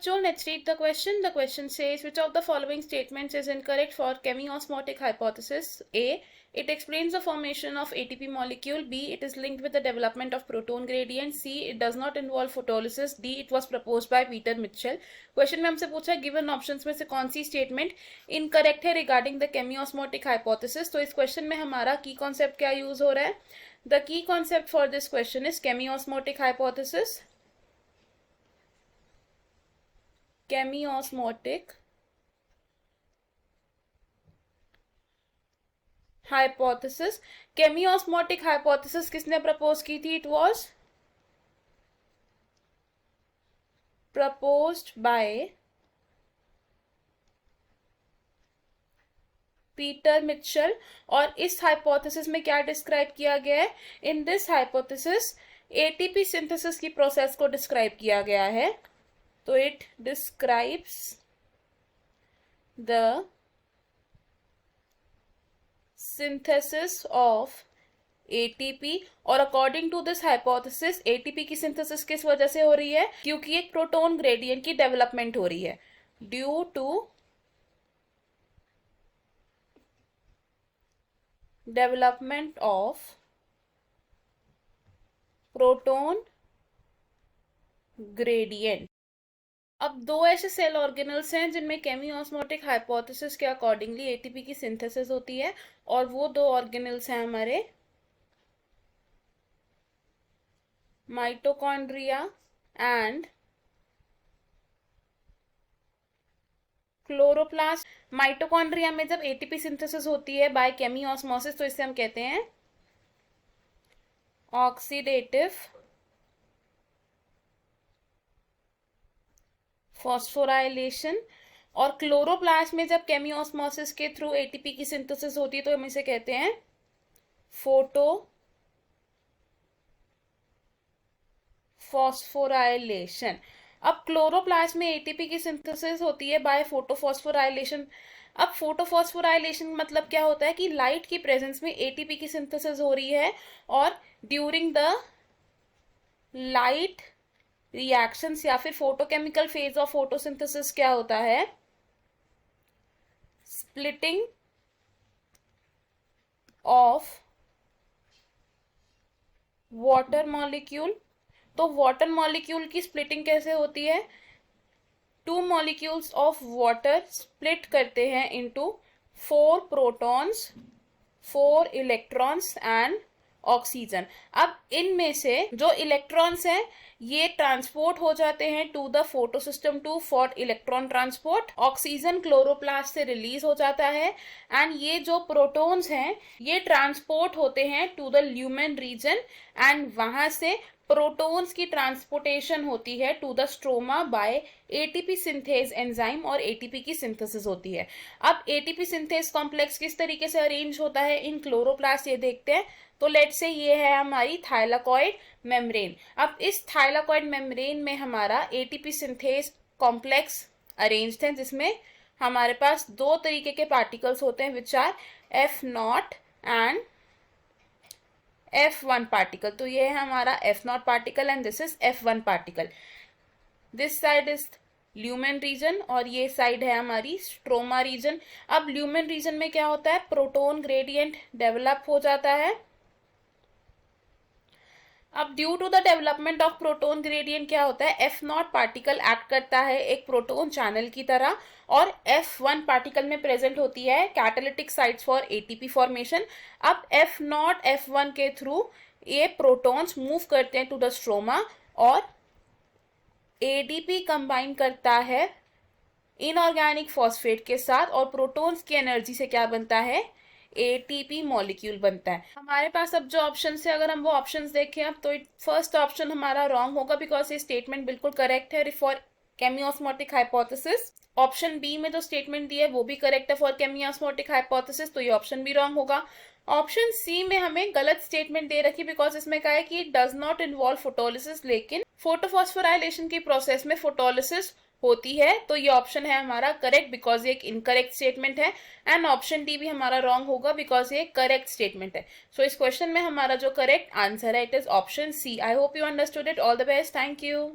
bachcho, let's read the question. The question says, which of the following statements is incorrect for chemiosmotic hypothesis? A. It explains the formation of ATP molecule. B. It is linked with the development of proton gradient. C. It does not involve photolysis. D. It was proposed by Peter Mitchell. Question में हमसे पूछा given options में से कौन सी statement incorrect है regarding the केमियोस्मोटिक hypothesis. तो इस question में हमारा की कॉन्सेप्ट क्या यूज हो रहा है? The key concept for this question is chemiosmotic hypothesis. Chemiosmotic hypothesis. Chemiosmotic hypothesis किसने प्रपोज की थी? It was proposed by Peter Mitchell. और इस हाइपोथेसिस में क्या डिस्क्राइब किया गया है? In this hypothesis ATP synthesis की प्रोसेस को डिस्क्राइब किया गया है. तो it describes the synthesis of ATP. और according to this hypothesis ATP की सिंथेसिस किस वजह से हो रही है? क्योंकि एक प्रोटॉन ग्रेडियंट की डेवलपमेंट हो रही है. Due to development of proton gradient. अब दो ऐसे सेल ऑर्गेनल्स हैं जिनमें केमियोस्मोटिक हाइपोथेसिस के अकॉर्डिंगली ATP की सिंथेसिस होती है. और वो दो ऑर्गेनल्स हैं हमारे माइटोकॉन्ड्रिया एंड क्लोरोप्लास्ट. माइटोकॉन्ड्रिया में जब ATP सिंथेसिस होती है बाय केमियोस्मोसिस तो इसे हम कहते हैं ऑक्सीडेटिव फॉस्फोराइलेशन. और क्लोरोप्लास्ट में जब केमियोस्मोसिस के थ्रू ATP की सिंथेसिस होती है तो हम इसे कहते हैं फोटो फॉस्फोराइलेशन. अब क्लोरोप्लास्ट में ATP की सिंथेसिस होती है बाय फोटोफॉस्फोराइलेशन. अब फोटोफॉस्फोराइलेशन मतलब क्या होता है कि लाइट की प्रेजेंस में ATP की सिंथेसिस हो रही है और ड्यूरिंग द लाइट रिएक्शंस या फिर फोटोकेमिकल फेज ऑफ फोटोसिंथेसिस क्या होता है? Splitting of water molecule. तो वाटर मॉलिक्यूल की स्प्लिटिंग कैसे होती है? Two molecules of water split करते हैं into 4 protons 4 electrons and oxygen. अब इनमें से जो इलेक्ट्रॉन्स हैं ये ट्रांसपोर्ट हो जाते हैं to the photosystem 2 for electron transport. Oxygen chloroplast से रिलीज हो जाता है एंड ये जो प्रोटॉन्स हैं ये ट्रांसपोर्ट होते हैं to the lumen region and वहां से प्रोटॉन्स की ट्रांसपोर्टेशन होती है to the stroma by ATP synthase enzyme और ATP की सिंथेसिस होती है. अब ATP सिंथेज कॉम्प्लेक्स किस तरीके से अरेंज होता है इन क्लोरोप्लास्ट ये देखते हैं. तो लेट्स से ये है हमारी थाइलाकॉइड मेम्ब्रेन. अब इस थाइलाकॉइड मेम्ब्रेन में हमारा ATP सिंथेज कॉम्प्लेक्स अरेंज्ड है जिसमें हमारे पास दो तरीके के पार्टिकल्स होते हैं which are F0 and F1 particle. तो ये है हमारा F0 particle and this is F1 particle. This side is lumen region और ये साइड है हमारी स्ट्रोमा रीजन. अब ल्यूमेन रीजन में क्या होता है? प्रोटॉन ग्रेडियंट डेवलप हो जाता है. अब due to the development of proton gradient क्या होता है? F0 पार्टिकल एक्ट करता है एक प्रोटॉन चैनल की तरह और F1 पार्टिकल में प्रेजेंट होती है catalytic sites for ATP formation. अब F0 F1 के थ्रू ये प्रोटॉन्स मूव करते हैं टू द स्ट्रोमा और ADP कंबाइन करता है इनऑर्गेनिक फॉस्फेट के साथ और प्रोटॉन्स की एनर्जी से क्या बनता है? ATP मॉलिक्यूल बनता है. हमारे पास अब जो ऑप्शन है अगर हम वो ऑप्शंस देखें अब तो फर्स्ट ऑप्शन हमारा रॉन्ग होगा बिकॉज ये स्टेटमेंट बिल्कुल करेक्ट है फॉर केमियोस्मोटिक हाइपोथेसिस. ऑप्शन बी में जो स्टेटमेंट दी है वो भी करेक्ट है फॉर केमियोस्मोटिक हाइपोथेसिस तो ये ऑप्शन भी रॉन्ग होगा. ऑप्शन सी में हमें गलत स्टेटमेंट दे रखी बिकॉज इसमें कहा है कि it does not involve photolysis लेकिन फोटोफॉस्फोराइलेशन की प्रोसेस में फोटोलिसिस होती है. तो ये ऑप्शन है हमारा करेक्ट बिकॉज ये एक इनकरेक्ट स्टेटमेंट है एंड ऑप्शन डी भी हमारा रॉन्ग होगा बिकॉज ये करेक्ट स्टेटमेंट है. सो इस क्वेश्चन में हमारा जो करेक्ट आंसर है it is option C. I hope you understood it. All the best. Thank you.